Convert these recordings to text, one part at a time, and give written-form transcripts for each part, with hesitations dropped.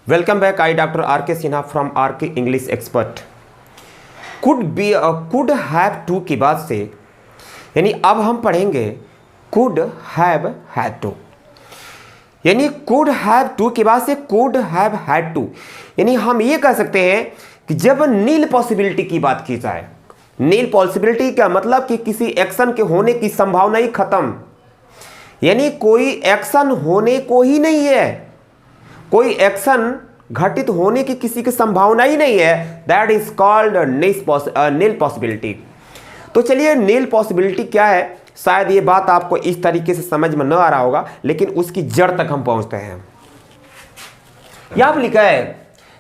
Welcome back. I doctor R K Sinha from R K English expert. Could have to की बात से यानी अब हम पढ़ेंगे कुड हैव हैड टू। यानी कुड हैव टू की बात से कुड हैव हैड टू, यानी हम ये कह सकते हैं कि जब नील पॉसिबिलिटी की बात की जाए, नील पॉसिबिलिटी का मतलब कि किसी एक्शन के होने की संभावना ही खत्म, यानी कोई एक्शन होने को ही नहीं है, कोई एक्शन घटित होने की किसी की संभावना ही नहीं है, that is called nil possibility. तो चलिए नील पॉसिबिलिटी क्या है, शायद ये बात आपको इस तरीके से समझ में न आ रहा होगा, लेकिन उसकी जड़ तक हम पहुंचते हैं। यहां पर लिखा है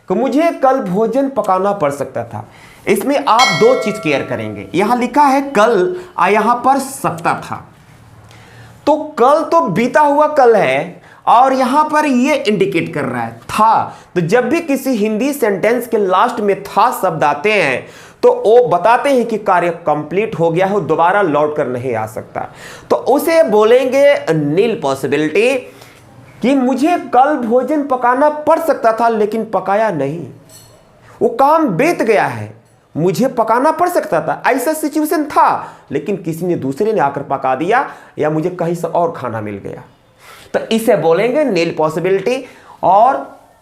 कि मुझे कल भोजन पकाना पड़ सकता था। इसमें आप दो चीज केयर करेंगे, यहां लिखा है कल और यहां पर सकता था। तो कल तो बीता हुआ कल है और यहां पर ये इंडिकेट कर रहा है था। तो जब भी किसी हिंदी सेंटेंस के लास्ट में था शब्द आते हैं तो वो बताते हैं कि कार्य कंप्लीट हो गया है, दोबारा लौट कर नहीं आ सकता। तो उसे बोलेंगे नील पॉसिबिलिटी कि मुझे कल भोजन पकाना पड़ सकता था लेकिन पकाया नहीं, वो काम बीत गया है, मुझे पकाना पड़ सकता था, ऐसा सिचुएशन था लेकिन किसी ने दूसरे ने आकर पका दिया या मुझे कहीं से और खाना मिल गया, तो इसे बोलेंगे नील पॉसिबिलिटी। और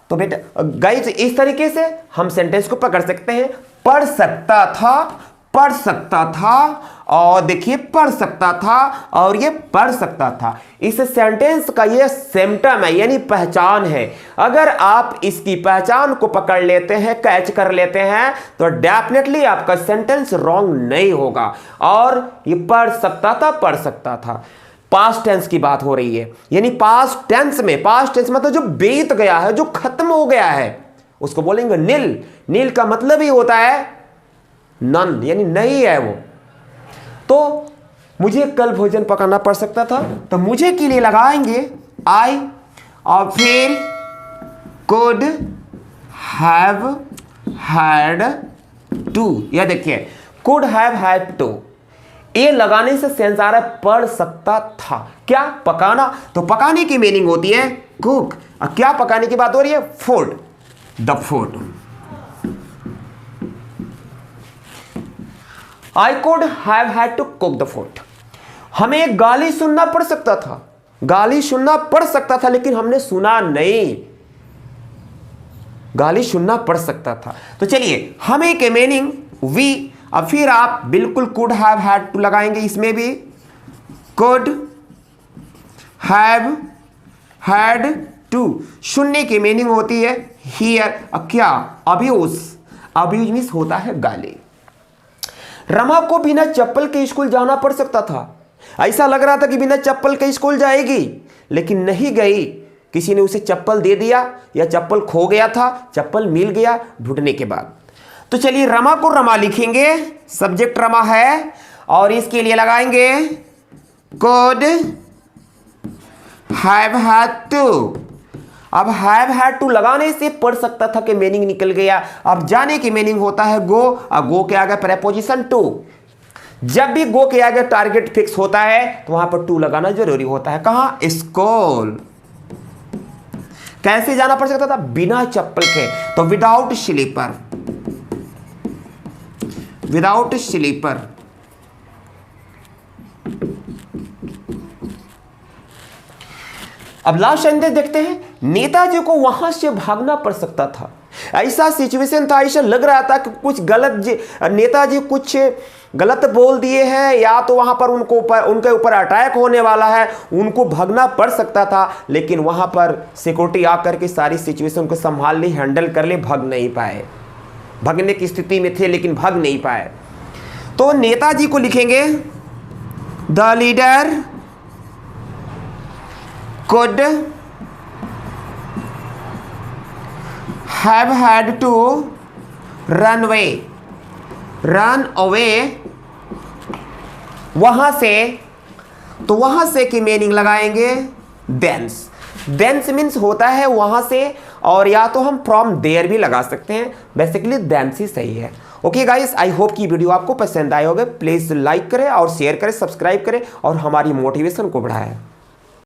तो बेटा गाइस इस तरीके से हम सेंटेंस को पकड़ सकते हैं, पढ़ सकता था, पढ़ सकता था, और देखिए पढ़ सकता था और ये पढ़ सकता था। इस सेंटेंस का ये सिम्टम है यानी पहचान है। अगर आप इसकी पहचान को पकड़ लेते हैं, कैच कर लेते हैं, तो डेफिनेटली आपका सेंटेंस रॉन्ग नहीं होगा। और ये पढ़ सकता था पास्ट टेंस की बात हो रही है, यानी पास्ट टेंस में, पास्ट टेंस मतलब जो बीत गया है, जो खत्म हो गया है, उसको बोलेंगे नील। नील का मतलब ही होता है नन, यानी नहीं है वो। तो मुझे कल भोजन पकाना पड़ सकता था, तो मुझे के लिए लगाएंगे आई और फिर कुड हैव हैड टू। यह देखिए कुड हैव हैड टू, ये लगाने से सेंस आ रहा है पढ़ सकता था। क्या पकाना, तो पकाने की मीनिंग होती है कुक, और क्या पकाने की बात हो रही है, food, the food. I could have had to cook the food. हमें गाली सुनना पड़ सकता था, गाली सुनना पड़ सकता था लेकिन हमने सुना नहीं, गाली सुनना पड़ सकता था। तो चलिए हमें के मीनिंग वी, अब फिर आप बिल्कुल कुड हैव हैड टू लगाएंगे, इसमें भी कुड हैव हैड टू। सुनने की मीनिंग होती है हियर। क्या अब्यूज, अब्यूज मींस होता है गाली। रमा को बिना चप्पल के स्कूल जाना पड़ सकता था, ऐसा लग रहा था कि बिना चप्पल के स्कूल जाएगी लेकिन नहीं गई, किसी ने उसे चप्पल दे दिया या चप्पल खो गया था, चप्पल मिल गया ढूंढने के बाद। तो चलिए रमा को रमा लिखेंगे, सब्जेक्ट रमा है और इसके लिए लगाएंगे कुड हैव हैड टू। अब हैव हैड टू लगाने से पढ़ सकता था कि मीनिंग निकल गया। अब जाने की मीनिंग होता है गो, और गो के आगे प्रेपोजिशन टू। जब भी गो के आगे टारगेट फिक्स होता है तो वहां पर टू लगाना जरूरी होता है। कहां, स्कूल। कैसे जाना पड़ सकता था, बिना चप्पल के, तो विदाउट स्लीपर, विदाउट स्लीपर। अब लास्ट सेंटेंस देखते हैं, नेताजी को वहां से भागना पड़ सकता था। ऐसा सिचुएशन था, ऐसा लग रहा था कि कुछ गलत, नेताजी कुछ गलत बोल दिए हैं या तो वहां पर उनके ऊपर अटैक होने वाला है, उनको भागना पड़ सकता था, लेकिन वहां पर सिक्योरिटी आकर के सारी सिचुएशन को संभाल ली, हैंडल कर ले, भाग नहीं पाए। भागने की स्थिति में थे लेकिन भाग नहीं पाए। तो नेताजी को लिखेंगे the leader could have had to run away वहां से। तो वहां से की मीनिंग लगाएंगे देंस। देंस मीन्स होता है वहां से, और या तो हम फ्रॉम देयर भी लगा सकते हैं, बेसिकली देंस ही सही है। ओके गाइस, आई होप कि वीडियो आपको पसंद आए होगा। प्लीज लाइक करें और शेयर करें, सब्सक्राइब करें और हमारी मोटिवेशन को बढ़ाएं।